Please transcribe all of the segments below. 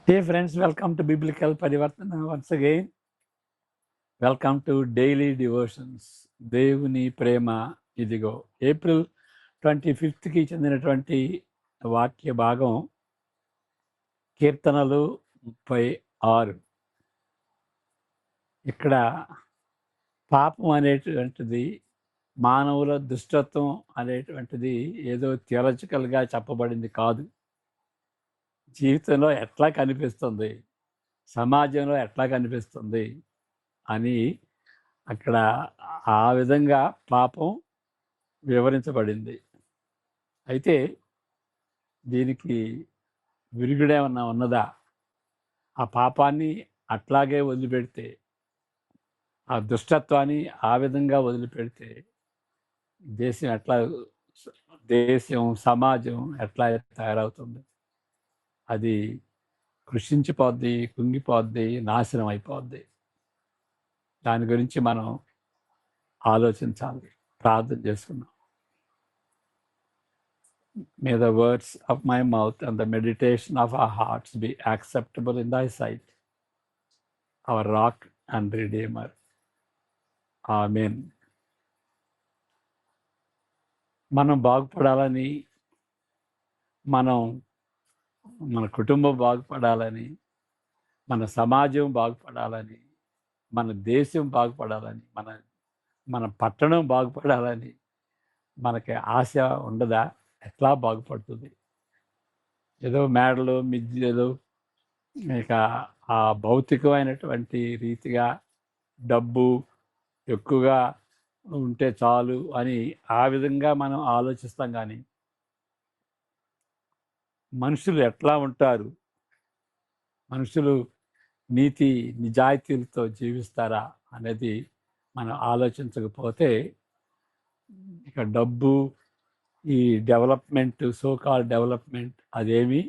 Hey friends, welcome to Biblical Parivartana once again. Welcome to Daily Devotions. దేవుని ప్రేమ ఇదిగో. April 25కి చెందినటువంటి వాక్య భాగం కీర్తనలు 36. ఇక్కడ పాపం అనేటువంటిది, మానవుల దుష్టత్వం అనేటువంటిది ఏదో థియలాజికల్గా చెప్పబడింది కాదు. జీవితంలో ఎట్లా కనిపిస్తుంది, సమాజంలో ఎట్లా కనిపిస్తుంది అని అక్కడ ఆ విధంగా పాపం వివరించబడింది. అయితే దీనికి విరుగుడేమన్నా ఉన్నదా? ఆ పాపాన్ని అట్లాగే వదిలిపెడితే, ఆ దుష్టత్వాన్ని ఆ విధంగా వదిలిపెడితే దేశం సమాజం ఎట్లా తయారవుతుంది? అది కృషించిపోద్ది, కుంగిపోద్ది, నాశనం అయిపోద్ది. దాని గురించి మనం ఆలోచించాలి, ప్రార్థన చేసుకున్నాం. May the words of my mouth and the meditation of our hearts be acceptable in thy sight, our rock and redeemer. Amen. మనం బాగుపడాలని, మన కుటుంబం బాగుపడాలని, మన సమాజం బాగుపడాలని, మన దేశం బాగుపడాలని, మన పట్టణం బాగుపడాలని మనకి ఆశ ఉండదా? ఎట్లా బాగుపడుతుంది? ఏదో మేడలు, మిద్దెలు, ఇక ఆ భౌతికమైనటువంటి రీతిగా డబ్బు ఎక్కువగా ఉంటే చాలు అని ఆ విధంగా మనం ఆలోచిస్తాం. కానీ మనుషులు ఎట్లా ఉంటారు, మనుషులు నీతి నిజాయితీలతో జీవిస్తారా అనేది మనం ఆలోచించకపోతే ఇక డబ్బు, ఈ డెవలప్మెంట్, సోకాల్ డెవలప్మెంట్ అదేమీ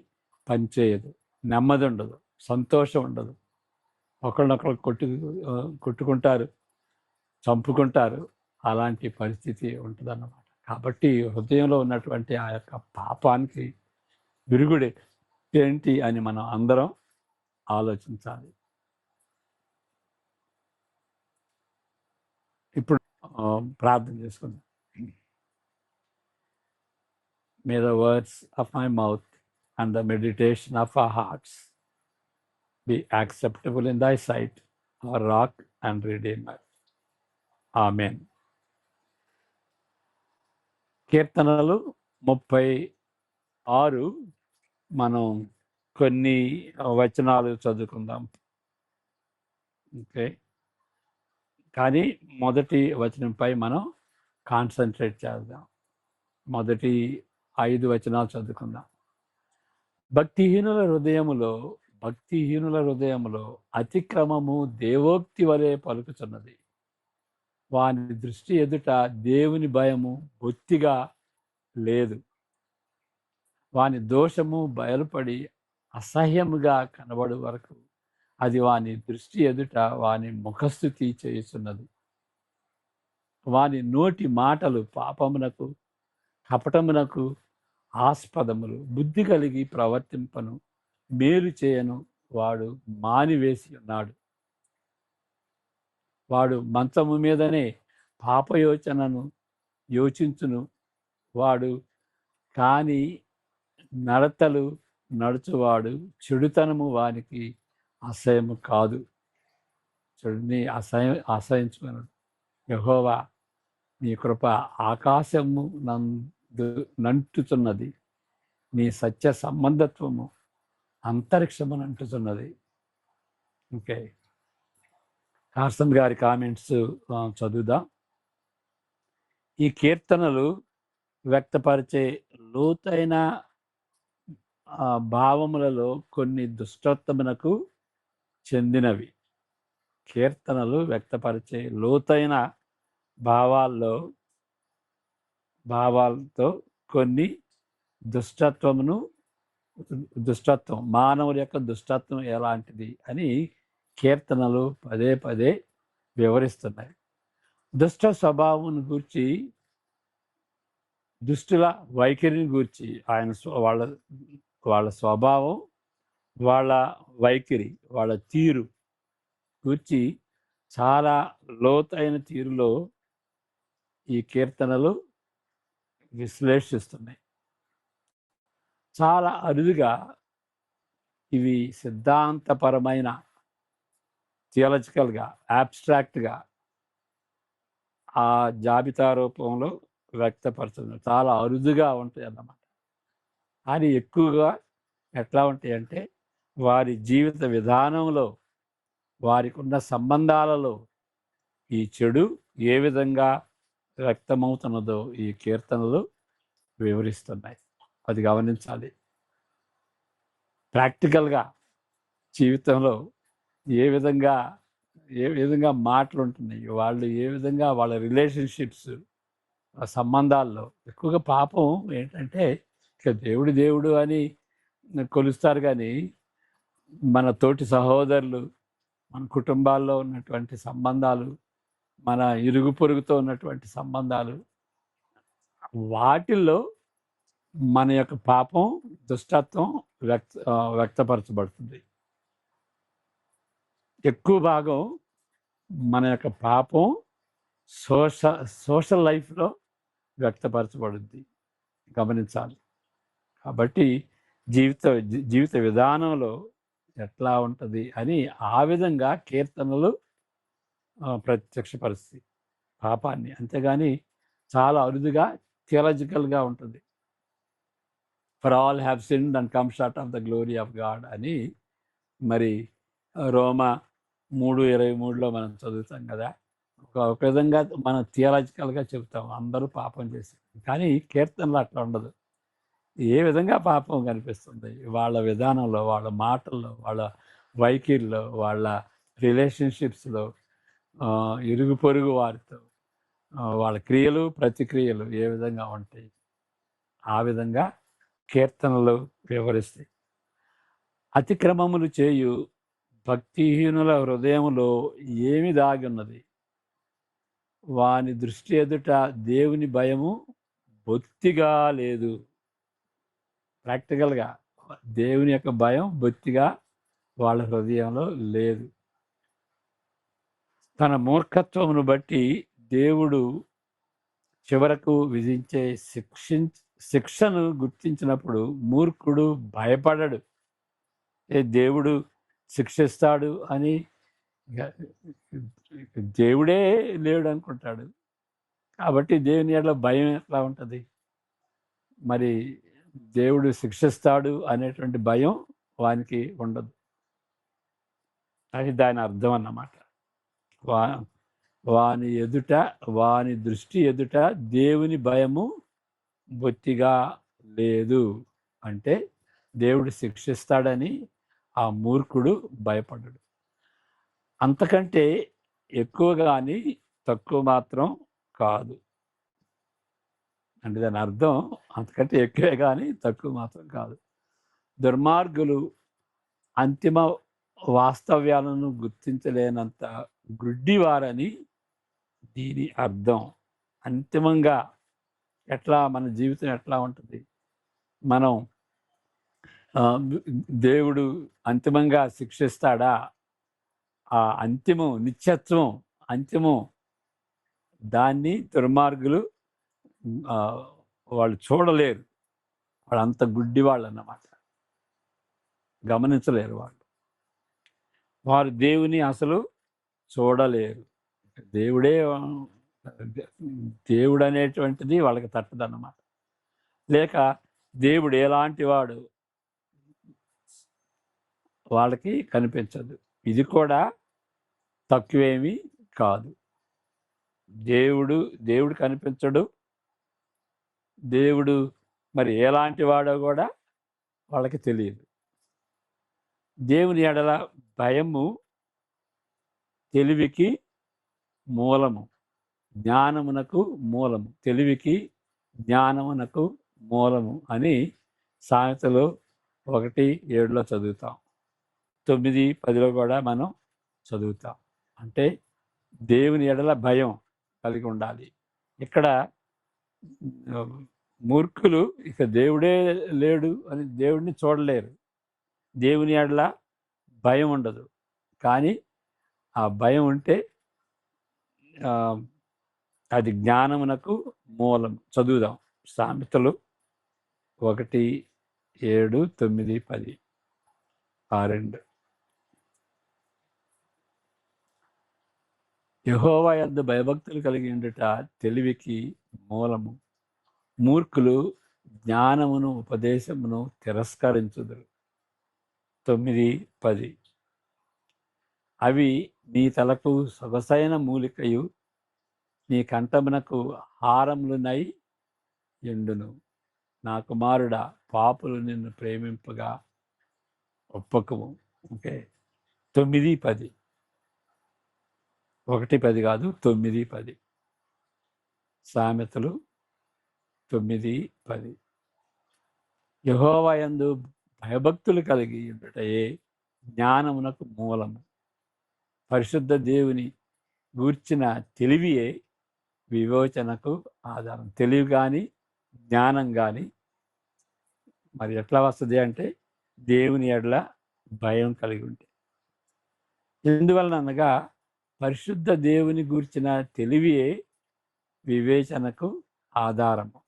పనిచేయదు. నెమ్మది ఉండదు, సంతోషం ఉండదు. ఒకళ్ళనొకళ్ళు కొట్టుకుంటారు, చంపుకుంటారు. అలాంటి పరిస్థితి ఉంటుందన్నమాట. కాబట్టి హృదయంలో ఉన్నటువంటి ఆ యొక్క పాపానికి విరుగుడే ఏంటి అని మనం అందరం ఆలోచించాలి. ఇప్పుడు ప్రార్థన చేసుకుందాం. May the words of my mouth and the meditation of our hearts be acceptable in thy sight, our rock and redeemer. Amen. కీర్తనలు 36 మనం కొన్ని వచనాలు చదువుకుందాం. ఓకే, కానీ మొదటి వచనంపై మనం కాన్సన్ట్రేట్ చేద్దాం. మొదటి 5 వచనాలు చదువుకుందాం. భక్తిహీనుల హృదయములో అతిక్రమము దేవోక్తి వలె పలుకుతున్నది. వాని దృష్టి ఎదుట దేవుని భయము బొత్తిగా లేదు. వాని దోషము బయలుపడి అసహ్యముగా కనబడు వరకు అది వాని దృష్టి ఎదుట వాని ముఖస్థుతి చేయుచున్నది. వాని నోటి మాటలు పాపమునకు, కపటమునకు ఆస్పదములు. బుద్ధి కలిగి ప్రవర్తింపను, మేలు చేయను వాడు మానివేసి ఉన్నాడు. వాడు మంచము మీదనే పాపయోచనను యోచించును. వాడు కాని నడతలు నడుచువాడు, చెడుతనము వానికి అసహ్యము కాదు. చెడుని అసహించుకున్నాడు. యెహోవా నీ కృప ఆకాశము నంటుతున్నది, నీ సత్య సంబంధత్వము అంతరిక్షము నంటుతున్నది. ఓకే, కార్సన్ గారి కామెంట్స్ చదువుదాం. ఈ కీర్తనలు వ్యక్తపరిచే లోతైన భావములలో కొన్ని దుష్టత్వమునకు చెందినవి. కీర్తనలు వ్యక్తపరిచే లోతైన భావాలతో కొన్ని దుష్టత్వం, మానవుల యొక్క దుష్టత్వం ఎలాంటిది అని కీర్తనలు పదే పదే వివరిస్తున్నాయి. దుష్ట స్వభావం గూర్చి, దుష్టుల వైఖరిని గూర్చి, వాళ్ళ స్వభావం వాళ్ళ వైఖరి, వాళ్ళ తీరు గూర్చి చాలా లోతైన తీరులో ఈ కీర్తనలు విశ్లేషిస్తున్నాయి. చాలా అరుదుగా ఇవి సిద్ధాంతపరమైన, థియాలజికల్గా, యాబ్స్ట్రాక్ట్గా ఆ జాబితా రూపంలో వ్యక్తపరచడం చాలా అరుదుగా ఉంటాయి అన్నమాట. కానీ ఎక్కువగా ఎట్లా ఉంటాయంటే వారి జీవిత విధానంలో, వారికి ఉన్న సంబంధాలలో ఈ చెడు ఏ విధంగా వ్యక్తమవుతున్నదో ఈ కీర్తనలు వివరిస్తున్నాయి. అది గమనించాలి. ప్రాక్టికల్గా జీవితంలో ఏ విధంగా మాటలు ఉంటున్నాయి, వాళ్ళు ఏ విధంగా వాళ్ళ రిలేషన్షిప్స్, సంబంధాల్లో ఎక్కువగా పాపం ఏంటంటే ఇక దేవుడు అని కొలుస్తారు, కానీ మన తోటి సహోదరులు, మన కుటుంబాల్లో ఉన్నటువంటి సంబంధాలు, మన ఇరుగు పొరుగుతో ఉన్నటువంటి సంబంధాలు, వాటిల్లో మన యొక్క పాపం, దుష్టత్వం వ్యక్తపరచబడుతుంది. ఎక్కువ భాగం మన యొక్క పాపం సోషల్ లైఫ్లో వ్యక్తపరచబడుద్ది, గమనించాలి. కాబట్టి జీవిత విధానంలో ఎట్లా ఉంటుంది అని ఆ విధంగా కీర్తనలు ప్రత్యక్షపరుస్తాయి పాపాన్ని. అంతేగాని చాలా అరుదుగా థియాలజికల్గా ఉంటుంది. For all have sinned and come short of the glory of God అని మరి రోమా 3:23లో మనం చదువుతాం కదా. ఒక విధంగా మనం థియాలజికల్గా చెబుతాం అందరూ పాపం చేశారు, కానీ కీర్తనలు అట్లా ఉండదు. ఏ విధంగా పాపం కనిపిస్తుంది వాళ్ళ విధానంలో, వాళ్ళ మాటల్లో, వాళ్ళ వైఖరిలో, వాళ్ళ రిలేషన్షిప్స్లో, ఇరుగు పొరుగు వారితో వాళ్ళ క్రియలు ప్రతిక్రియలు ఏ విధంగా ఉంటాయి, ఆ విధంగా కీర్తనలు వివరిస్తాయి. అతిక్రమములు చేయు భక్తిహీనుల హృదయములో ఏమి దాగి ఉన్నది, వాని దృష్టి ఎదుట దేవుని భయము బొత్తిగా లేదు. ప్రాక్టికల్గా దేవుని యొక్క భయం బొత్తిగా వాళ్ళ హృదయంలో లేదు. తన మూర్ఖత్వమును బట్టి దేవుడు చివరకు విధించే శిక్షను గుర్తించినప్పుడు మూర్ఖుడు భయపడడు. దేవుడు శిక్షిస్తాడు అని దేవుడే లేడు అనుకుంటాడు. కాబట్టి దేవుని ఎడల భయం ఎట్లా ఉంటుంది? మరి దేవుడు శిక్షిస్తాడు అనేటువంటి భయం వానికి ఉండదు. అది దాని అర్థం అన్నమాట. వాని దృష్టి ఎదుట దేవుని భయము బొత్తిగా లేదు అంటే దేవుడు శిక్షిస్తాడని ఆ మూర్ఖుడు భయపడ్డాడు. అంతకంటే ఎక్కువ కానీ తక్కువ మాత్రం కాదు. అంటే దాని అర్థం అంతకంటే ఎక్కువే కానీ తక్కువ మాత్రం కాదు. దుర్మార్గులు అంతిమ వాస్తవ్యాలను గుర్తించలేనంత గుడ్డివారని దీని అర్థం. అంతిమంగా మన జీవితం ఎట్లా ఉంటుంది, మనం దేవుడు అంతిమంగా శిక్షిస్తాడా, ఆ అంతిమం, నిత్యత్వం, అంతిమం, దాన్ని దుర్మార్గులు వాళ్ళు చూడలేరు. వాళ్ళు అంత గుడ్డి వాళ్ళు అన్నమాట, గమనించలేరు. వారు దేవుని అసలు చూడలేరు. దేవుడు అనేటువంటిది వాళ్ళకి తట్టదన్నమాట. లేక దేవుడు ఎలాంటి వాడు వాళ్ళకి కనిపించదు. ఇది కూడా తక్కువేమీ కాదు. దేవుడు కనిపించడు. దేవుడు మరి ఎలాంటి వాడో కూడా వాళ్ళకి తెలియదు. దేవుని ఎడల భయము తెలివికి మూలము, జ్ఞానమునకు మూలము. తెలివికి జ్ఞానమునకు మూలము అని సామెతలు 1:7లో చదువుతాం. 9:10లో కూడా మనం చదువుతాం. అంటే దేవుని ఎడల భయం కలిగి ఉండాలి. ఇక్కడ మూర్ఖులు ఇక దేవుడే లేడు అని దేవుడిని చూడలేరు. దేవుని ఎడల భయం ఉండదు. కానీ ఆ భయం ఉంటే అది జ్ఞానమునకు మూలం. చదువుదాం. సామెతలు 1, 7, 9, 10 ఆ 2. యెహోవా యందు భయభక్తులు కలిగి ఉండుట తెలివికి మూలము. మూర్ఖులు జ్ఞానమును ఉపదేశమును తిరస్కరించుదురు. 9, 10 అవి నీ తలకు సొగసైన మూలికయు నీ కంఠమునకు హారములునై ఎండును. నా కుమారుడా, పాపులు నిన్ను ప్రేమింపగా ఒప్పకము. ఓకే, 9, 10 1, 10 కాదు, 9, 10 సామెతలు 9, 10 యెహోవా యందు భయభక్తులు కలిగి ఉండుటయే జ్ఞానమునకు మూలము. పరిశుద్ధ దేవుని గూర్చిన తెలివియే వివేచనకు ఆధారం. తెలివి కానీ జ్ఞానం కానీ మరి ఎట్లా వస్తుంది అంటే దేవుని ఎడల భయం కలిగి ఉంటే. ఎందువలన అనగా పరిశుద్ధ దేవుని గూర్చిన తెలివియే వివేచనకు ఆధారము.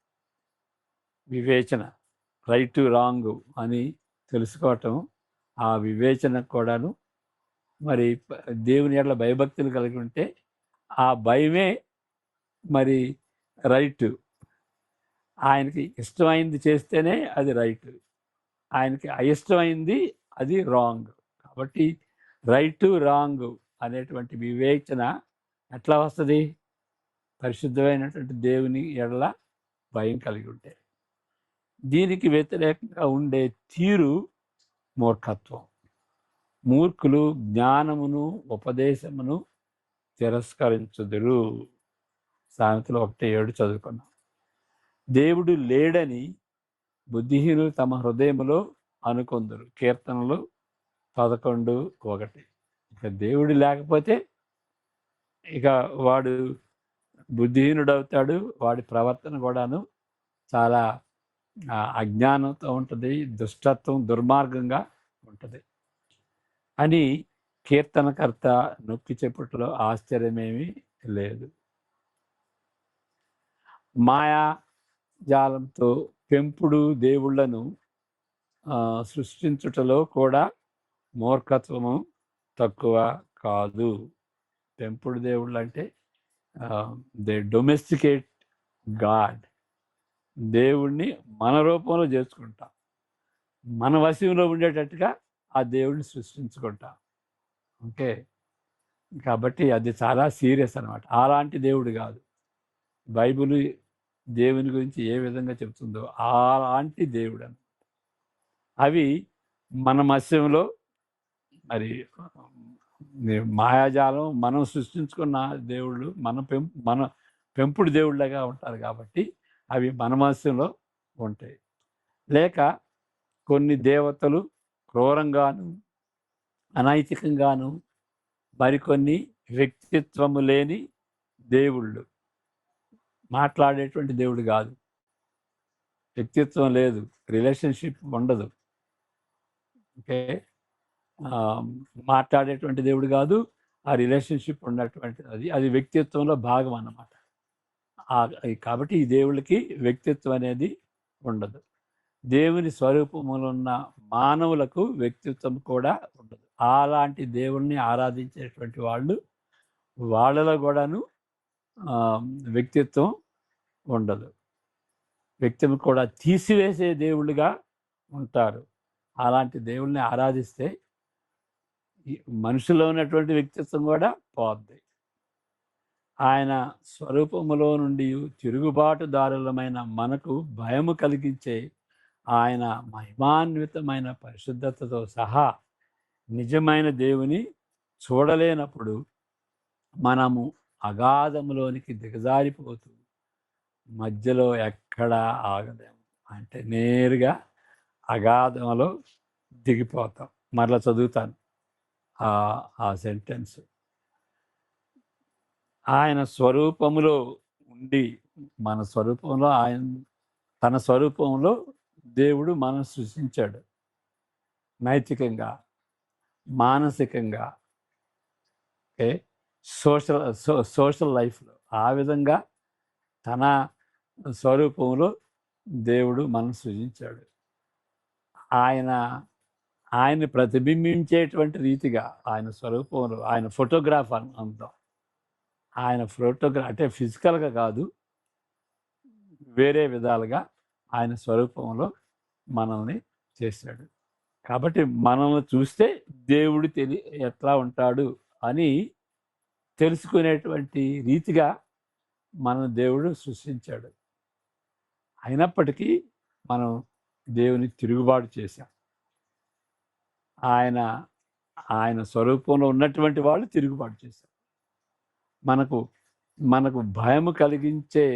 వివేచన, రైట్ రాంగ్ అని తెలుసుకోవటం, ఆ వివేచన కూడాను మరి దేవుని ఎడల భయభక్తులు కలిగి ఉంటే ఆ భయమే మరి రైట్. ఆయనకి ఇష్టమైంది చేస్తేనే అది రైట్, ఆయనకి అయిష్టమైంది అది రాంగ్. కాబట్టి రైటు రాంగ్ అనేటువంటి వివేచన ఎట్లా వస్తుంది? పరిశుద్ధమైనటువంటి దేవుని ఎడల భయం కలిగి ఉంటే. దీనికి వ్యతిరేకంగా ఉండే తీరు మూర్ఖత్వం. మూర్ఖులు జ్ఞానమును ఉపదేశమును తిరస్కరించుదురు. సామెతలు 1:7 చదువుకున్నాం. దేవుడు లేడని బుద్ధిహీనులు తమ హృదయములో అనుకొందురు. కీర్తనలు 11:1. ఇక దేవుడు లేకపోతే ఇక వాడు బుద్ధిహీనుడవుతాడు. వాడి ప్రవర్తన కూడాను చాలా అజ్ఞానంతో ఉంటుంది, దుష్టత్వం, దుర్మార్గంగా ఉంటుంది అని కీర్తనకర్త నొక్కి చెప్పుట్లో ఆశ్చర్యమేమీ లేదు. మాయాజాలంతో పెంపుడు దేవుళ్లను సృష్టించుటలో కూడా మూర్ఖత్వము తక్కువ కాదు. పెంపుడు దేవుళ్ళు అంటే దే డొమెస్టికేట్ గాడ్. దేవుణ్ణి మన రూపంలో చేసుకుంటాం, మన వశంలో ఉండేటట్టుగా ఆ దేవుడిని సృష్టించుకుంటాం. ఓకే, కాబట్టి అది చాలా సీరియస్ అనమాట. అలాంటి దేవుడు కాదు. బైబిల్ దేవుని గురించి ఏ విధంగా చెప్తుందో అలాంటి దేవుడు అని. అవి మన మత్స్యంలో మరి మాయాజాలం, మనం సృష్టించుకున్న దేవుళ్ళు మన పెంపుడు దేవుళ్ళగా ఉంటారు కాబట్టి అవి మన మత్స్యంలో ఉంటాయి. లేక కొన్ని దేవతలు క్రూరంగాను అనైతికంగాను, మరికొన్ని వ్యక్తిత్వము లేని దేవుళ్ళు. మాట్లాడేటువంటి దేవుడు కాదు, వ్యక్తిత్వం లేదు, రిలేషన్షిప్ ఉండదు. ఓకే, మాట్లాడేటువంటి దేవుడు కాదు, ఆ రిలేషన్షిప్ ఉన్నటువంటి అది వ్యక్తిత్వంలో భాగం అన్నమాట. కాబట్టి ఈ దేవుళ్ళకి వ్యక్తిత్వం అనేది ఉండదు. దేవుని స్వరూపములో ఉన్న మానవులకు వ్యక్తిత్వం కూడా ఉండదు. అలాంటి దేవుణ్ణి ఆరాధించేటువంటి వాళ్ళలో కూడాను వ్యక్తిత్వం ఉండదు. వ్యక్తిత్వం కూడా తీసివేసే దేవుళ్ళుగా ఉంటారు. అలాంటి దేవుళ్ళని ఆరాధిస్తే మనుషులో ఉన్నటువంటి వ్యక్తిత్వం కూడా పోద్ది. ఆయన స్వరూపములో నుండి తిరుగుబాటుదారులమైన మనకు భయము కలిగించే ఆయన మహిమాన్వితమైన పరిశుద్ధతతో సహా నిజమైన దేవుని చూడలేనప్పుడు మనము అగాధములోనికి దిగజారిపోతూ మధ్యలో ఎక్కడా ఆగలేము. అంటే నేరుగా అగాధంలో దిగిపోతాం. మరలా చదువుతాను ఆ సెంటెన్స్. ఆయన స్వరూపములో ఉండి, మన స్వరూపంలో తన స్వరూపంలో దేవుడు మనం సృష్టించాడు. నైతికంగా, మానసికంగా, ఓకే, సోషల్ లైఫ్లో ఆ విధంగా తన స్వరూపంలో దేవుడు మనం సృజించాడు. ఆయన్ని ప్రతిబింబించేటువంటి రీతిగా ఆయన స్వరూపంలో ఆయన ఫోటోగ్రాఫ్ అంటాం. ఆయన అంటే ఫిజికల్గా కాదు, వేరే విధాలుగా ఆయన స్వరూపంలో మనల్ని చేశాడు. కాబట్టి మనల్ని చూస్తే దేవుడు ఎట్లా ఉంటాడు అని తెలుసుకునేటువంటి రీతిగా మన దేవుడు సృష్టించాడు. అయినప్పటికీ మనం దేవుని తిరుగుబాటు చేశాం. ఆయన స్వరూపంలో ఉన్నటువంటి వాళ్ళు తిరుగుబాటు చేశారు. మనకు భయము కలిగించే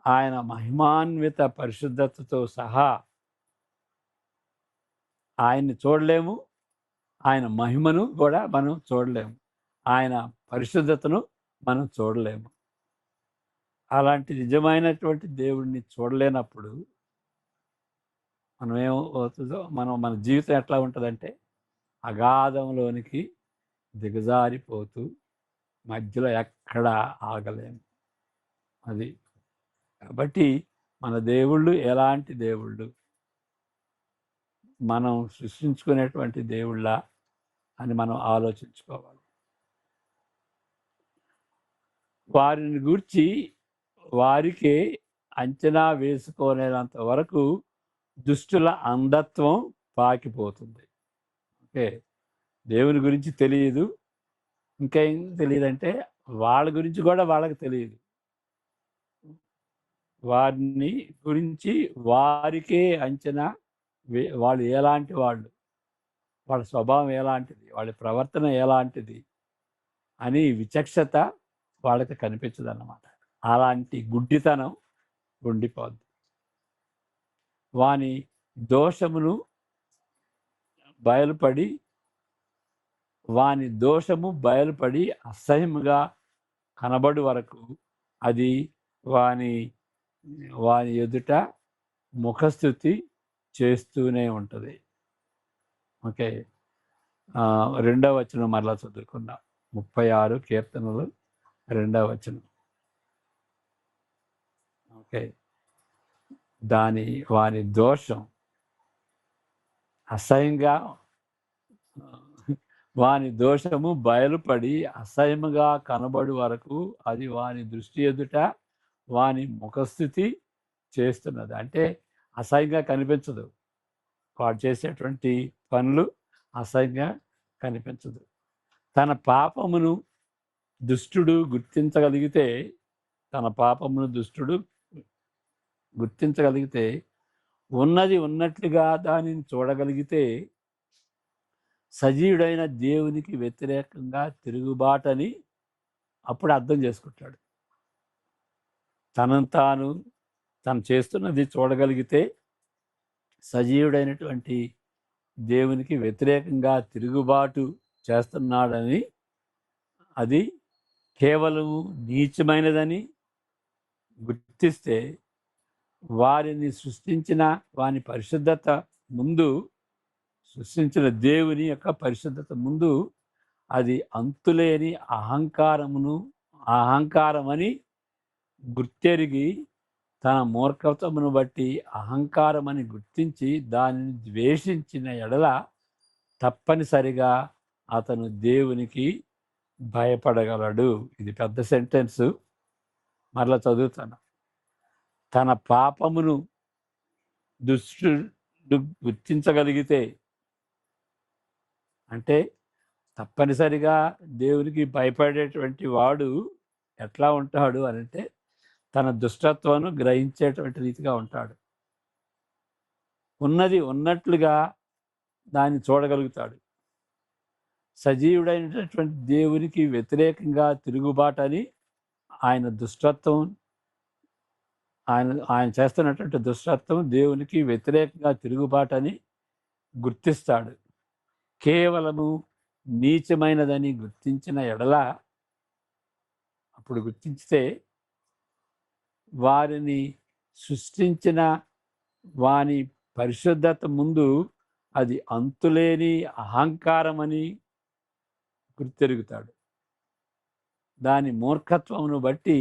ఆయన మహిమాన్విత పరిశుద్ధతతో సహా ఆయన్ని చూడలేము, ఆయన మహిమను కూడా మనం చూడలేము, ఆయన పరిశుద్ధతను మనం చూడలేము. అలాంటి నిజమైనటువంటి దేవుడిని చూడలేనప్పుడు ఏమవుతుందో మన జీవితం ఎట్లా ఉంటుందంటే అగాధంలోనికి దిగజారిపోతూ మధ్యలో ఎక్కడ ఆగలేము. అది కాబట్టి మన దేవుళ్ళు ఎలాంటి దేవుళ్ళు, మనం సృష్టించుకునేటువంటి దేవుళ్ళ అని మనం ఆలోచించుకోవాలి. వారిని గూర్చి వారికే అంచనా వేసుకోలేనంత వరకు దుష్టుల అంధత్వం పాకిపోతుంది. ఓకే, దేవుని గురించి తెలియదు, ఇంకేం తెలియదంటే వాళ్ళ గురించి కూడా వాళ్ళకి తెలియదు. వారిని గురించి వారికే అంచనా వాళ్ళు ఎలాంటి వాళ్ళు, వాళ్ళ స్వభావం ఎలాంటిది, వాళ్ళ ప్రవర్తన ఎలాంటిది అని విచక్షత వాళ్ళకి కనిపించదు అన్నమాట. అలాంటి గుడ్డితనం ఉండిపోద్ది. వాని దోషము బయలుపడి అసహ్యముగా కనబడు వరకు అది వాని ఎదుట ముఖస్థుతి చేస్తూనే ఉంటుంది. ఓకే, 2వ వచనం మరలా చదువుకుందాం. 36 కీర్తనలు 2వ వచనం. ఓకే, వాని దోషం అసహ్యంగా వాని దోషము బయలుపడి అసహ్యముగా కనబడు వరకు అది వాని దృష్టి ఎదుట వాని ముఖస్థితి చేస్తున్నది. అంటే అసహ్యంగా కనిపించదు, వాడు చేసేటువంటి పనులు అసహ్యంగా కనిపించదు. తన పాపమును దుష్టుడు గుర్తించగలిగితే ఉన్నది ఉన్నట్లుగా దానిని చూడగలిగితే సజీవుడైన దేవునికి వ్యతిరేకంగా తిరుగుబాటని అప్పుడు అర్థం చేసుకుంటాడు. తను చేస్తున్నది చూడగలిగితే సజీవుడైనటువంటి దేవునికి వ్యతిరేకంగా తిరుగుబాటు చేస్తున్నాడని, అది కేవలం నీచమైనదని గుర్తిస్తే వారిని వాని పరిశుద్ధత ముందు, సృష్టించిన దేవుని యొక్క పరిశుద్ధత ముందు అది అంతులేని అహంకారమని గుర్తెరిగి తన మూర్ఖత్వమును బట్టి అహంకారమని గుర్తించి దానిని ద్వేషించిన ఎడల తప్పనిసరిగా అతను దేవునికి భయపడగలడు. ఇది పెద్ద సెంటెన్స్, మరలా చదువుతాను. తన పాపమును దుష్టుడు గుర్తించగలిగితే, అంటే తప్పనిసరిగా దేవునికి భయపడేటువంటి వాడు ఎట్లా ఉంటాడు అని అంటే తన దుష్టత్వాన్ని గ్రహించేటువంటి రీతిగా ఉంటాడు. ఉన్నది ఉన్నట్లుగా దాన్ని చూడగలుగుతాడు. సజీవుడైనటువంటి దేవునికి వ్యతిరేకంగా తిరుగుబాటని ఆయన చేస్తున్నటువంటి దుష్టత్వం దేవునికి వ్యతిరేకంగా తిరుగుబాటని గుర్తిస్తాడు. కేవలము నీచమైనదని గుర్తించిన ఎడల, అప్పుడు గుర్తించితే వారిని సృష్టించిన వాని పరిశుద్ధత ముందు అది అంతులేని అహంకారమని గుర్తెరుగుతాడు. దాని మూర్ఖత్వమును బట్టి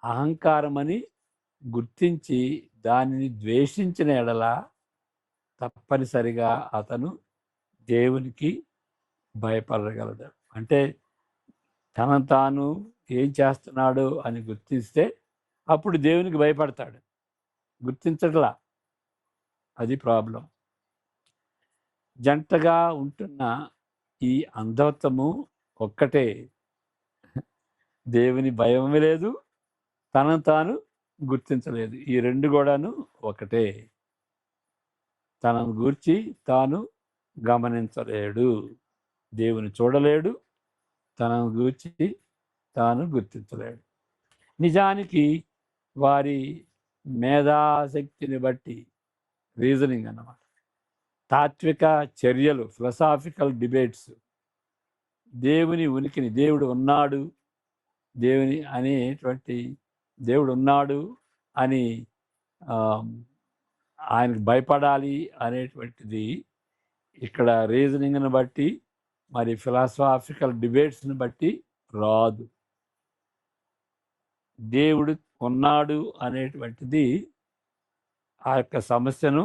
అహంకారమని గుర్తించి దానిని ద్వేషించిన ఎడల తప్పనిసరిగా అతను దేవునికి భయపడగలడు. అంటే తనను తాను ఏం చేస్తున్నాడు అని గుర్తిస్తే అప్పుడు దేవునికి భయపడతాడు. గుర్తించట్లా, అది ప్రాబ్లం. జంటగా ఉంటున్న ఈ అంధత్వము ఒక్కటే, దేవుని భయం లేదు, తనను తాను గుర్తించలేదు. ఈ రెండు కూడాను ఒకటే. తనను గూర్చి తాను గమనించలేడు, దేవుని చూడలేడు, తనను గూర్చి తాను గుర్తించలేడు. నిజానికి వారి మేధాశక్తిని బట్టి, రీజనింగ్ అన్నమాట, తాత్విక చర్యలు, ఫిలసాఫికల్ డిబేట్స్, దేవుని ఉనికిని, దేవుడు ఉన్నాడు, దేవుని అనేటువంటి దేవుడు ఉన్నాడు అని ఆయనకు భయపడాలి అనేటువంటిది ఇక్కడ రీజనింగ్ని బట్టి, మరి ఫిలాసాఫికల్ డిబేట్స్ని బట్టి రాదు. దేవుడు ఉన్నాడు అనేటువంటిది ఆ యొక్క సమస్యను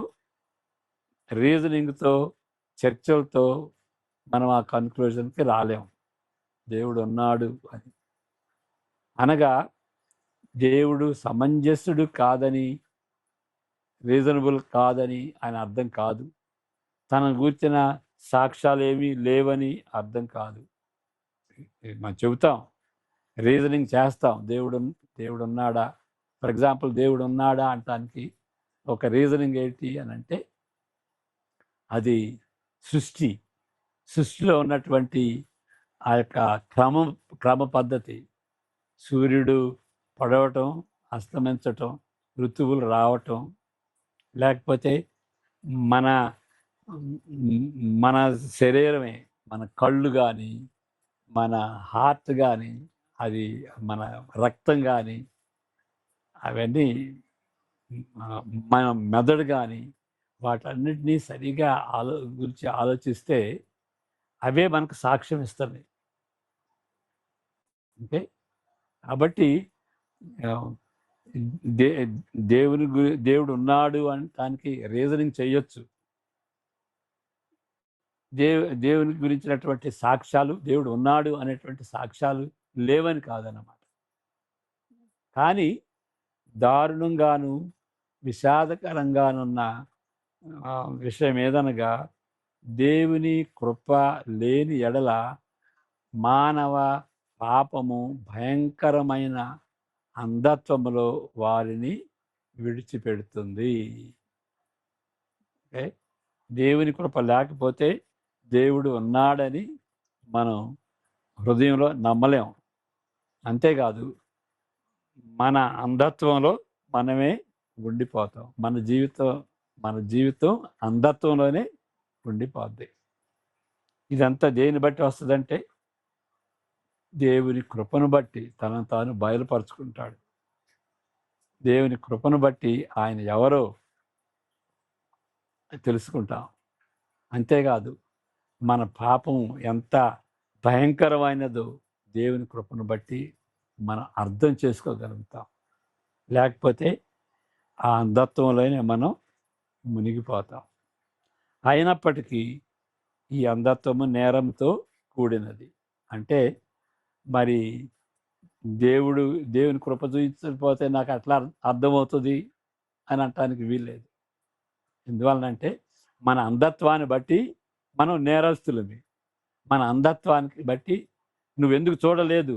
రీజనింగ్తో, చర్చలతో మనం ఆ కన్క్లూజన్కి రాలేము. దేవుడు ఉన్నాడు అని అనగా దేవుడు సమంజసుడు కాదని, రీజనబుల్ కాదని ఆయన అర్థం కాదు. తనను గూర్చిన సాక్ష్యాలు ఏమీ లేవని అర్థం కాదు. మనం చెబుతాం, రీజనింగ్ చేస్తాం, దేవుడు ఉన్నాడా, ఫర్ ఎగ్జాంపుల్ దేవుడు ఉన్నాడా అంటానికి ఒక రీజనింగ్ ఏంటి అని అంటే, అది సృష్టిలో ఉన్నటువంటి ఆ యొక్క క్రమ పద్ధతి, సూర్యుడు పొడవటం, అస్తమించటం, ఋతువులు రావటం, లేకపోతే మన శరీరమే, మన కళ్ళు కానీ, మన హార్ట్ కానీ, అది మన రక్తం కానీ, అవన్నీ మన మెదడు కానీ, వాటన్నిటినీ సరిగా గురించి ఆలోచిస్తే అవే మనకు సాక్ష్యం ఇస్తున్నాయి. ఓకే, కాబట్టి దేవుడు ఉన్నాడు అని దానికి రీజనింగ్ చేయొచ్చు. దేవుని గురించినటువంటి సాక్ష్యాలు, దేవుడు ఉన్నాడు అనేటువంటి సాక్ష్యాలు లేవని కాదన్నమాట. కానీ దారుణంగాను విషాదకరంగానున్న విషయం ఏదనగా, దేవుని కృప లేని ఎడల మానవ పాపము భయంకరమైన అంధత్వములో వారిని విడిచిపెడుతుంది. దేవుని కృప లేకపోతే దేవుడు ఉన్నాడని మనం హృదయంలో నమ్మలేం. అంతేకాదు, మన అంధత్వంలో మనమే ఉండిపోతాం. మన జీవితం అంధత్వంలోనే ఉండిపోద్ది. ఇదంతా దేని బట్టి వస్తుందంటే, దేవుని కృపను బట్టి తనను తాను బయలుపరుచుకుంటాడు. దేవుని కృపను బట్టి ఆయన ఎవరో తెలుసుకుంటాం. అంతేకాదు, మన పాపం ఎంత భయంకరమైనదో దేవుని కృపను బట్టి మనం అర్థం చేసుకోగలుగుతాం. లేకపోతే ఆ అంధత్వంలోనే మనం మునిగిపోతాం. అయినప్పటికీ ఈ అంధత్వము నేరంతో కూడినది. అంటే మరి దేవుని కృప చూపించకపోతే నాకు అట్లా అర్థమవుతుంది అని అనటానికి వీల్లేదు. ఎందువలనంటే మన అంధత్వాన్ని బట్టి మనం నేరస్తులమే. మన అంధత్వానికి బట్టి నువ్వెందుకు చూడలేదు?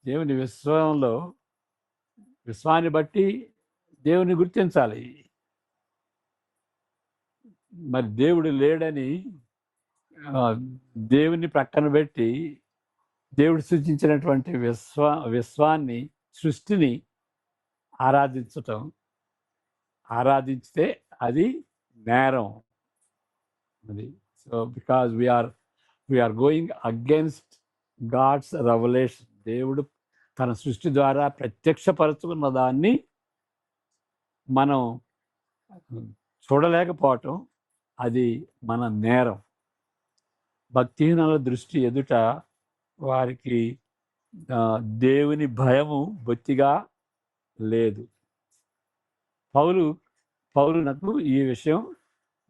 దేవుని విశ్వాన్ని బట్టి దేవుని గుర్తించాలి. మరి దేవుడు లేడని దేవుని ప్రక్కన పెట్టి దేవుడు సృష్టించినటువంటి విశ్వాన్ని, సృష్టిని ఆరాధించితే అది నేరం. అది so because we are going against god's revolution. దేవుడు తన సృష్టి ద్వారా ప్రత్యక్షపరచుకున్న దాన్ని మనం చూడలేకపోవటం అది మన నేరం. భక్తిహీనుల దృష్టి ఎదుట వారికి దేవుని భయము బొత్తిగా లేదు. పౌలునకు ఈ విషయం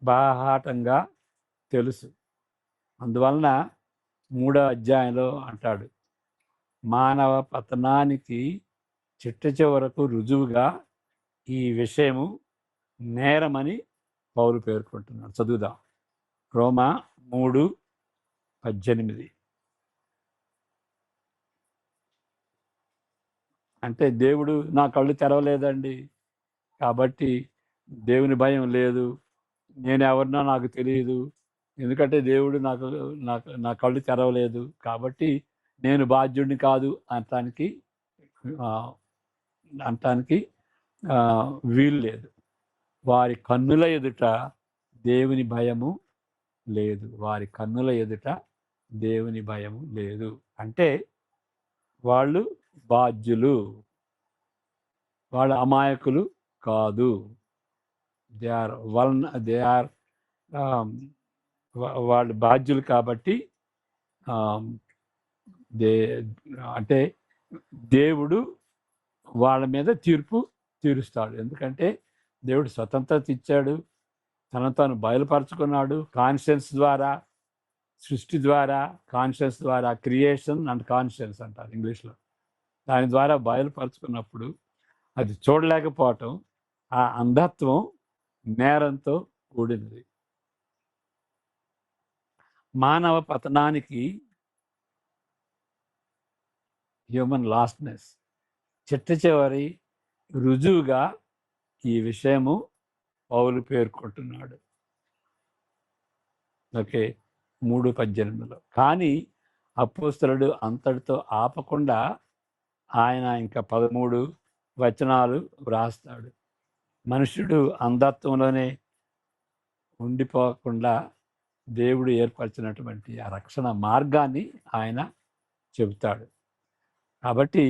బాహాటంగా తెలుసు. అందువలన 3వ అధ్యాయంలో అంటాడు, మానవ పతనానికి చిట్ట చివరకు రుజువుగా ఈ విషయము నేరమని పౌలు పేర్కొంటున్నాడు. చదువుదాం. రోమా 3:18. అంటే దేవుడు నా కళ్ళు తెరవలేదండి, కాబట్టి దేవుని భయం లేదు, నేను ఎవరినో నాకు తెలియదు, ఎందుకంటే దేవుడు నాకు నాకు నా కళ్ళు తెరవలేదు, కాబట్టి నేను బాధ్యుడిని కాదు అనటానికి వీలు లేదు. వారి కన్నుల ఎదుట దేవుని భయము లేదు. వారి కన్నుల ఎదుట దేవుని భయము లేదు. అంటే వాళ్ళు బాధ్యులు, వాళ్ళ అమాయకులు కాదు. వాళ్ళు బాధ్యులు కాబట్టి అంటే దేవుడు వాళ్ళ మీద తీరుస్తాడు. ఎందుకంటే దేవుడు స్వతంత్రత ఇచ్చాడు, తనను తాను బయలుపరచుకున్నాడు. కాన్షియన్స్ ద్వారా, సృష్టి ద్వారా, కాన్షియన్స్ ద్వారా, క్రియేషన్ అండ్ కాన్షియన్స్ అంటారు ఇంగ్లీష్లో. దాని ద్వారా బయలుపరచుకున్నప్పుడు అది చూడలేకపోవటం, ఆ అంధత్వం నేరంతో కూడినది. మానవ పతనానికి, హ్యూమన్ లాస్ట్నెస్ చిట్ట చివరి రుజువుగా ఈ విషయము పౌలు పేర్కొంటున్నాడు. ఓకే, 3:18లో. కానీ అపోస్తలుడు అంతటితో ఆపకుండా ఆయన ఇంకా 13 వచనాలు వ్రాస్తాడు. మనుషుడు అంధత్వంలోనే ఉండిపోకుండా దేవుడు ఏర్పరిచినటువంటి ఆ రక్షణ మార్గాన్ని ఆయన చెబుతాడు. కాబట్టి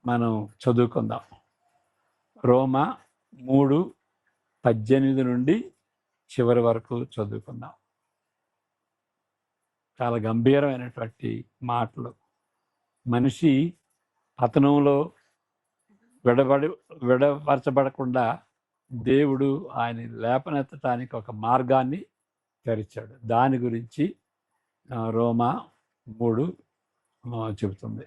మనం చదువుకుందాం. రోమా 3:18 నుండి చివరి వరకు చదువుకుందాం. చాలా గంభీరమైనటువంటి మాటలు. మనిషి పతనంలో విడపరచబడకుండా దేవుడు ఆయన లేపనెత్తడానికి ఒక మార్గాన్ని తెరిచాడు. దాని గురించి రోమా 3 చెబుతుంది.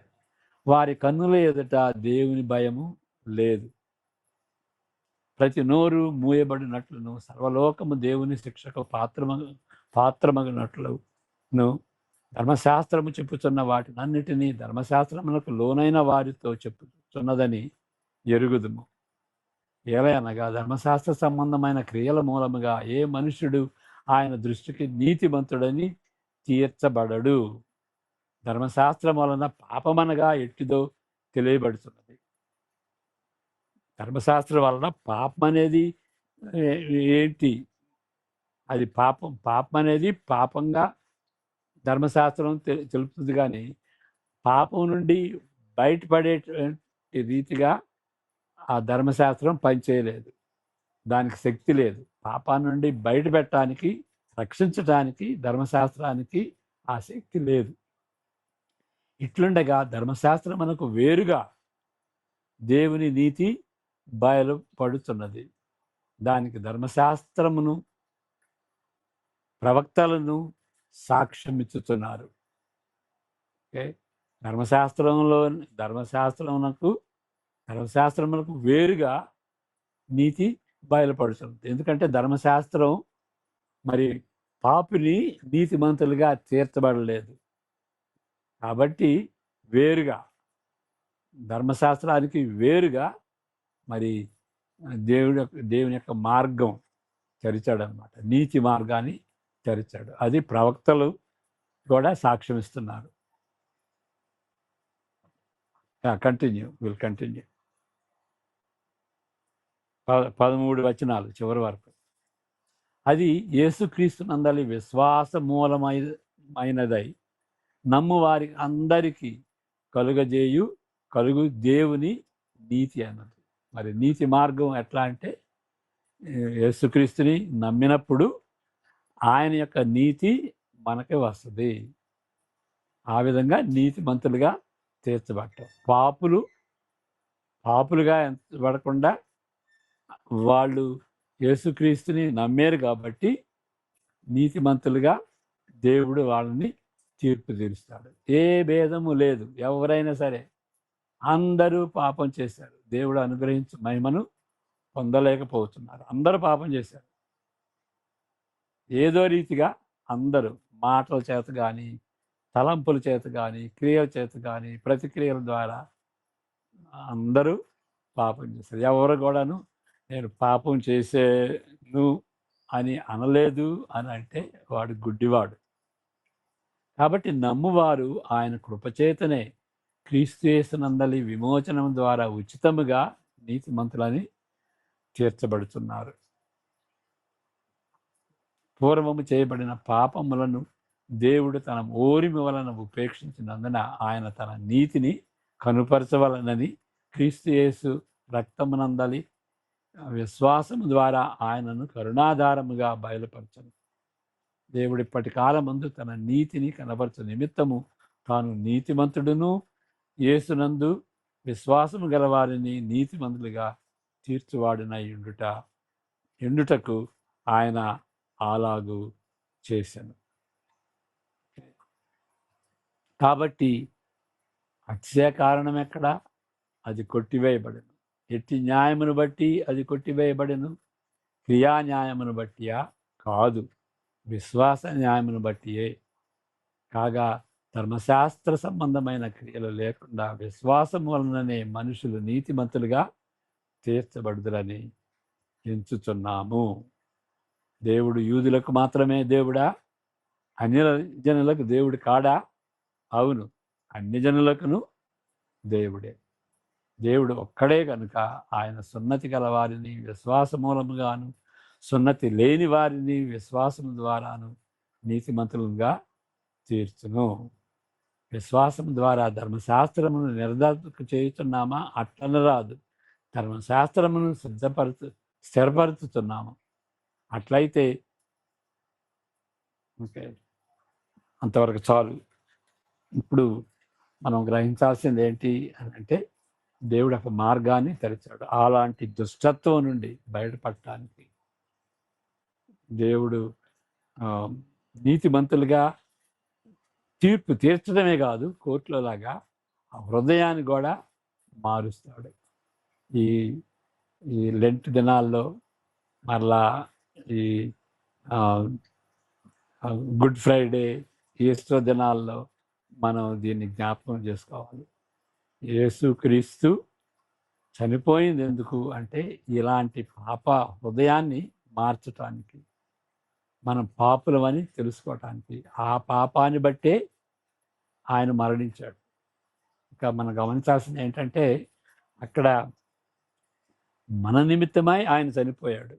వారి కన్నుల ఎదుట దేవుని భయము లేదు. ప్రతి నోరు మూయబడినట్లును, సర్వలోకము దేవుని శిక్షకు పాత్రమగినట్లును ధర్మశాస్త్రము చెప్పుచున్న వాటినన్నిటినీ ధర్మశాస్త్రమునకు లోనైన వారితో చెప్పుచున్నదని ఎరుగుదుము. ఏలయనగా ధర్మశాస్త్ర సంబంధమైన క్రియల మూలముగా ఏ మనుష్యుడు ఆయన దృష్టికి నీతిమంతుడని తీర్చబడడు. ధర్మశాస్త్రం వలన పాపమనగా ఎట్టిదో తెలియబడుతున్నది. ధర్మశాస్త్రం వలన పాపం అనేది ఏంటి? అది పాపం అనేది పాపంగా ధర్మశాస్త్రం తెలుపుతుంది. కానీ పాపం నుండి బయటపడే రీతిగా ఆ ధర్మశాస్త్రం పనిచేయలేదు. దానికి శక్తి లేదు. పాపం నుండి బయట పెట్టడానికి, రక్షించడానికి ధర్మశాస్త్రానికి ఆ శక్తి లేదు. ఇట్లుండగా ధర్మశాస్త్రం మనకు వేరుగా దేవుని నీతి బయలుపడుతున్నది. దానికి ధర్మశాస్త్రమును ప్రవక్తలను సాక్ష్యం ఇచ్చుతున్నారు. ఓకే, ధర్మశాస్త్రమునకు వేరుగా నీతి బయలుపడుతుంది. ఎందుకంటే ధర్మశాస్త్రం మరి పాపిని నీతిమంతులుగా తీర్చబడలేదు. కాబట్టి వేరుగా, ధర్మశాస్త్రానికి వేరుగా మరి దేవుని యొక్క మార్గం తెరిచాడు అన్నమాట. నీతి మార్గాన్ని తెరిచాడు. అది ప్రవక్తలు కూడా సాక్ష్యం ఇస్తున్నారు. Will continue. 13 వచనాలు చివరి వరకు. అది యేసుక్రీస్తు నందలి విశ్వాస మూలమైనదై నమ్ము వారి అందరికీ కలుగు దేవుని నీతి అన్నది. మరి నీతి మార్గం ఎట్లా అంటే యేసుక్రీస్తుని నమ్మినప్పుడు ఆయన యొక్క నీతి మనకి వస్తుంది. ఆ విధంగా నీతిమంతులుగా తీర్చబడతాం. పాపులుగా ఎంచబడకుండా వాళ్ళు యేసుక్రీస్తుని నమ్మారు కాబట్టి నీతిమంతులుగా దేవుడు వాళ్ళని తీర్పు తీరుస్తాడు. ఏ భేదము లేదు. ఎవరైనా సరే అందరూ పాపం చేశారు. దేవుడు అనుగ్రహించి మహిమను పొందలేకపోతున్నారు. అందరూ పాపం చేశారు. ఏదో రీతిగా అందరూ మాటల చేత కానీ, తలంపుల చేత కానీ, క్రియల చేత కానీ, ప్రతిక్రియల ద్వారా అందరూ పాపం చేశారు. ఎవరు కూడాను నేను పాపం చేసేను అని అనలేదు అని అంటే వాడు గుడ్డివాడు. కాబట్టి నమ్మువారు ఆయన కృపచేతనే క్రీస్తు యేసునందలి విమోచనం ద్వారా ఉచితముగా నీతిమంతులని తీర్చబడుతున్నారు. పూర్వము చేయబడిన పాపములను దేవుడు తన ఓరిమి వలన ఉపేక్షించినందున ఆయన తన నీతిని కనుపరచవలనని క్రీస్తు యేసు రక్తమునందలి విశ్వాసము ద్వారా ఆయనను కరుణాధారముగా బయలుపరచను. దేవుడు ఇప్పటి కాలమందు తన నీతిని కనపరచు నిమిత్తము తాను నీతిమంతుడును యేసునందు విశ్వాసము గలవారిని నీతిమంతులుగా తీర్చువాడునై ఎండుటకు ఆయన అలాగూ చేశాను. కాబట్టి అతిశయ కారణం ఎక్కడ? అది కొట్టివేయబడను. ఎట్టి న్యాయమును బట్టి అది కొట్టివేయబడను. క్రియా న్యాయమును బట్టియా? కాదు, విశ్వాస న్యాయమును బట్టియే. కాగా ధర్మశాస్త్ర సంబంధమైన క్రియలు లేకుండా విశ్వాసం వలననే మనుషులు నీతిమంతులుగా తీర్చబడుదురని ఎంచుచున్నాము. దేవుడు యూదులకు మాత్రమే దేవుడా? అన్య జనులకు దేవుడు కాడా? అవును, అన్ని జనులకును దేవుడే. దేవుడు ఒక్కడే కనుక ఆయన సున్నతి గల వారిని విశ్వాస మూలముగాను, సున్నతి లేని వారిని విశ్వాసము ద్వారాను నీతిమంతులుగా తీర్చును. విశ్వాసం ద్వారా ధర్మశాస్త్రమును నిర్ధారణ చేయుచున్నామా? అట్లన రాదు. ధర్మశాస్త్రమును స్థిరపరుచుతున్నాము. అట్లయితే ఓకే, అంతవరకు చాలు. ఇప్పుడు మనం గ్రహించాల్సింది ఏంటి అని అంటే, దేవుడు ఒక మార్గాన్ని తెరిచాడు. అలాంటి దుష్టత్వం నుండి బయటపడటానికి దేవుడు నీతిమంతులుగా తీర్పు తీర్చడమే కాదు, కోర్టులో లాగా ఆ హృదయాన్ని కూడా మారుస్తాడు. ఈ ఈ లెంట్ దినాల్లో మరలా ఈ గుడ్ ఫ్రైడే, ఈస్టర్ దినాల్లో మనం దీన్ని జ్ఞాపకం చేసుకోవాలి. యేసుక్రీస్తు చనిపోయింది ఎందుకు అంటే, ఇలాంటి పాప హృదయాన్ని మార్చటానికి, మనం పాపులమని తెలుసుకోవటానికి. ఆ పాపాన్ని బట్టే ఆయన మరణించాడు. ఇంకా మనం గమనించాల్సింది ఏంటంటే, అక్కడ మన నిమిత్తమై ఆయన చనిపోయాడు.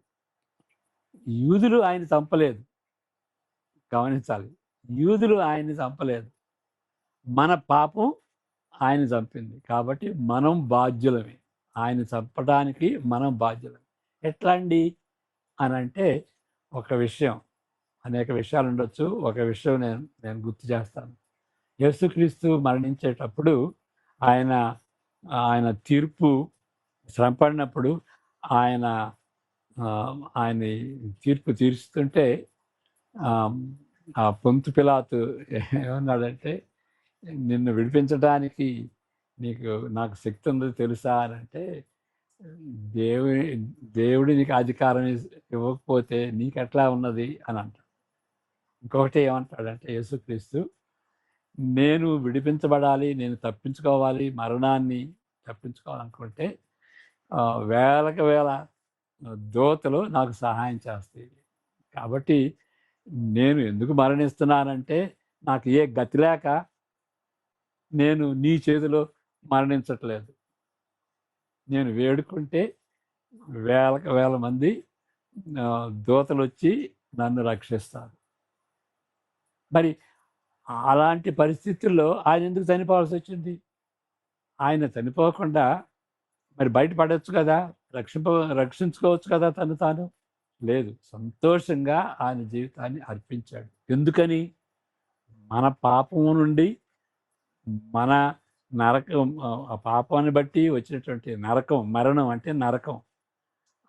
యూదులు ఆయన చంపలేదు. గమనించాలి, యూదులు ఆయన్ని చంపలేదు. మన పాపం ఆయన చంపింది. కాబట్టి మనం బాధ్యులమే. ఆయన చంపడానికి మనం బాధ్యులమే. ఎట్లా అండి అని అంటే, ఒక విషయం, అనేక విషయాలు ఉండొచ్చు. ఒక విషయం నేను గుర్తు చేస్తాను. యేసుక్రీస్తు మరణించేటప్పుడు ఆయన తీర్పు శ్రమపడినప్పుడు ఆయన తీర్పు తీరుస్తుంటే ఆ పొంతు పిలాతు ఏమన్నాడంటే, నిన్ను విడిపించడానికి నాకు శక్తి ఉందో తెలుసా అని అంటే, దేవుడి నీకు అధికారం ఇవ్వకపోతే నీకెట్లా ఉన్నది అని అంటాడు. ఇంకొకటి ఏమంటాడంటే యేసుక్రీస్తు, నేను విడిపించబడాలి, నేను తప్పించుకోవాలి, మరణాన్ని తప్పించుకోవాలనుకుంటే వేలకు వేల దూతలు నాకు సహాయం చేస్తాయి. కాబట్టి నేను ఎందుకు మరణిస్తున్నానంటే, నాకు ఏ గతి లేక నేను నీ చేతిలో మరణించట్లేదు. నేను వేడుకుంటే వేలకు వేల మంది దూతలు వచ్చి నన్ను రక్షిస్తారు. మరి అలాంటి పరిస్థితుల్లో ఆయన ఎందుకు చనిపోవాల్సి వచ్చింది? ఆయన చనిపోకుండా మరి బయటపడవచ్చు కదా. రక్షించుకోవచ్చు కదా తను తాను? లేదు. సంతోషంగా ఆయన జీవితాన్ని అర్పించాడు. ఎందుకని? మన పాపము నుండి, మన నరకం, ఆ పాపాన్ని బట్టి వచ్చినటువంటి నరకం, మరణం అంటే నరకం.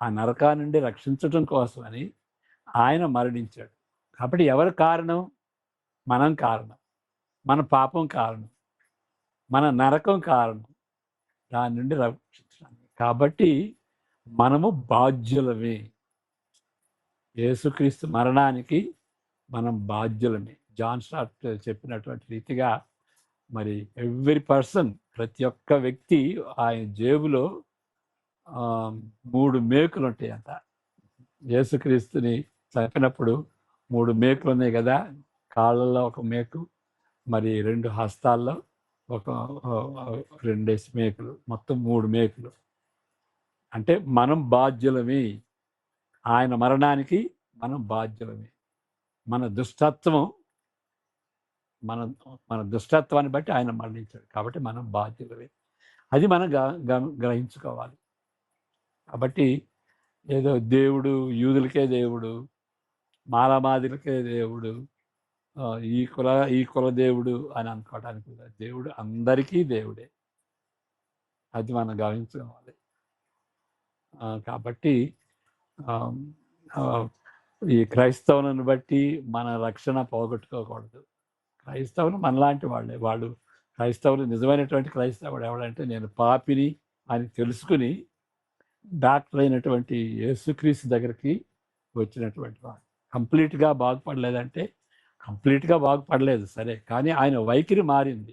ఆ నరకా నుండి రక్షించటం కోసమని ఆయన మరణించాడు. కాబట్టి ఎవరు కారణం? మనం కారణం. మన పాపం కారణం. మన నరకం కారణం. దాని నుండి రక్షించడానికి. కాబట్టి మనము బాధ్యులమే. యేసుక్రీస్తు మరణానికి మనం బాధ్యులమే. జాన్ స్టార్ట్ చెప్పినటువంటి రీతిగా మరి ఎవ్రీ పర్సన్, ప్రతి ఒక్క వ్యక్తి ఆయన జేబులో 3 మేకులు ఉంటాయంట. యేసుక్రీస్తుని చంపినప్పుడు 3 మేకులు ఉన్నాయి కదా. కాళ్ళల్లో ఒక మేకు, మరి 2 హస్తాల్లో ఒక 2 మేకులు, మొత్తం 3 మేకులు. అంటే మనం బాధ్యులమే. ఆయన మరణానికి మనం బాధ్యులమే. మన దుష్టత్వం, మన మన దుష్టత్వాన్ని బట్టి ఆయన మరణించాడు. కాబట్టి మనం బాధ్యులమే. అది మనం గ్రహించుకోవాలి. కాబట్టి ఏదో దేవుడు యూదులకే దేవుడు, మాలమాదిలకే దేవుడు, ఈ కుల దేవుడు అని అనుకోవడానికి దేవుడు అందరికీ దేవుడే. అది మనం గమనించుకోవాలి. కాబట్టి ఈ క్రైస్తవులను బట్టి మన రక్షణ పోగొట్టుకోకూడదు. క్రైస్తవులు మనలాంటి వాళ్ళే. వాళ్ళు క్రైస్తవులు, నిజమైనటువంటి క్రైస్తవుడు ఎవడంటే నేను పాపిని అని తెలుసుకుని డాక్టర్ అయినటువంటి యేసుక్రీస్తు దగ్గరికి వచ్చినటువంటి వాడు. కంప్లీట్గా బాగుపడలేదంటే కంప్లీట్గా బాగుపడలేదు సరే, కానీ ఆయన వైఖరి మారింది.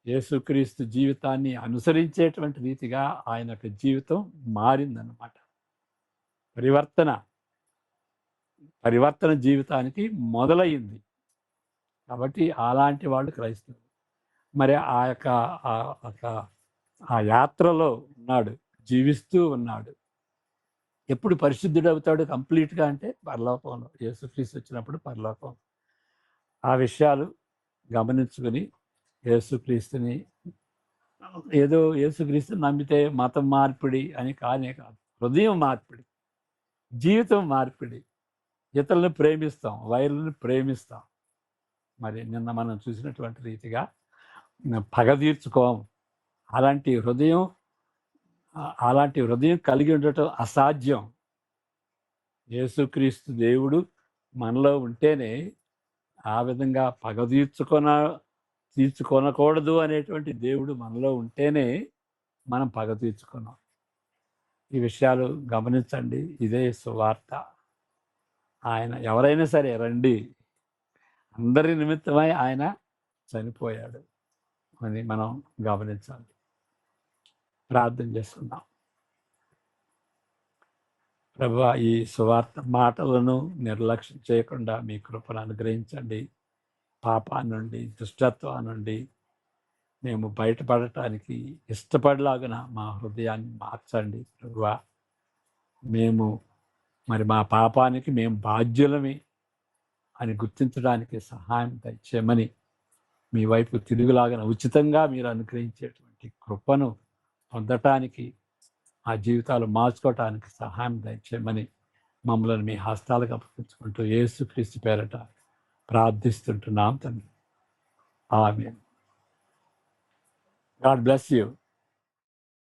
యేసుక్రీస్తు జీవితాన్ని అనుసరించేటువంటి రీతిగా ఆయన యొక్క జీవితం మారిందన్నమాట. పరివర్తన జీవితానికి మొదలయ్యింది. కాబట్టి అలాంటి వాళ్ళు క్రైస్తవులు. మరి ఆ యాత్రలో ఉన్నాడు, జీవిస్తూ ఉన్నాడు. ఎప్పుడు పరిశుద్ధుడు అవుతాడు కంప్లీట్గా అంటే పరలోకంలో, యేసుక్రీస్తు వచ్చినప్పుడు పరలోకం. ఆ విషయాలు గమనించుకొని యేసుక్రీస్తుని, ఏదో యేసుక్రీస్తుని నమ్మితే మతం మార్పిడి అని కానే కాదు. హృదయం మార్పిడి, జీవితం మార్పిడి. ఇతరులను ప్రేమిస్తాం, వైరులను ప్రేమిస్తాం. మరి నిన్న మనం చూసినటువంటి రీతిగా పగ తీర్చుకోం. అలాంటి హృదయం కలిగి ఉండటం అసాధ్యం. యేసుక్రీస్తు దేవుడు మనలో ఉంటేనే ఆ విధంగా పగ తీర్చుకొనకూడదు అనేటువంటి దేవుడు మనలో ఉంటేనే మనం పగ తీర్చుకున్నాం. ఈ విషయాలు గమనించండి. ఇదే సువార్త. ఆయన ఎవరైనా సరే రండి, అందరి నిమిత్తమై ఆయన చనిపోయాడు అని మనం గమనించాలి. ప్రార్థన చేసుకుందాం. ప్రభువా, ఈ సువార్త మాటలను నిర్లక్ష్యం చేయకుండా మీ కృపను అనుగ్రహించండి. పాపాన్ని నుండి, దుష్టత్వం నుండి మేము బయటపడటానికి ఇష్టపడలాగున మా హృదయాన్ని మార్చండి ప్రభువా. మేము మరి మా పాపానికి మేము బాధ్యులమే అని గుర్తించడానికి సహాయం దయచేయమని, మీ వైపు తిరుగులాగా ఉచితంగా మీరు అనుగ్రహించేటువంటి కృపను పొందటానికి, ఆ జీవితాలు మార్చుకోవటానికి సహాయం దయచేయమని మమ్మల్ని మీ హస్తాలకు అప్పగించుకుంటూ యేసుక్రీస్తు పేరట ప్రార్థిస్తుంటున్నాం తండ్రి. ఆమేన్. God bless you.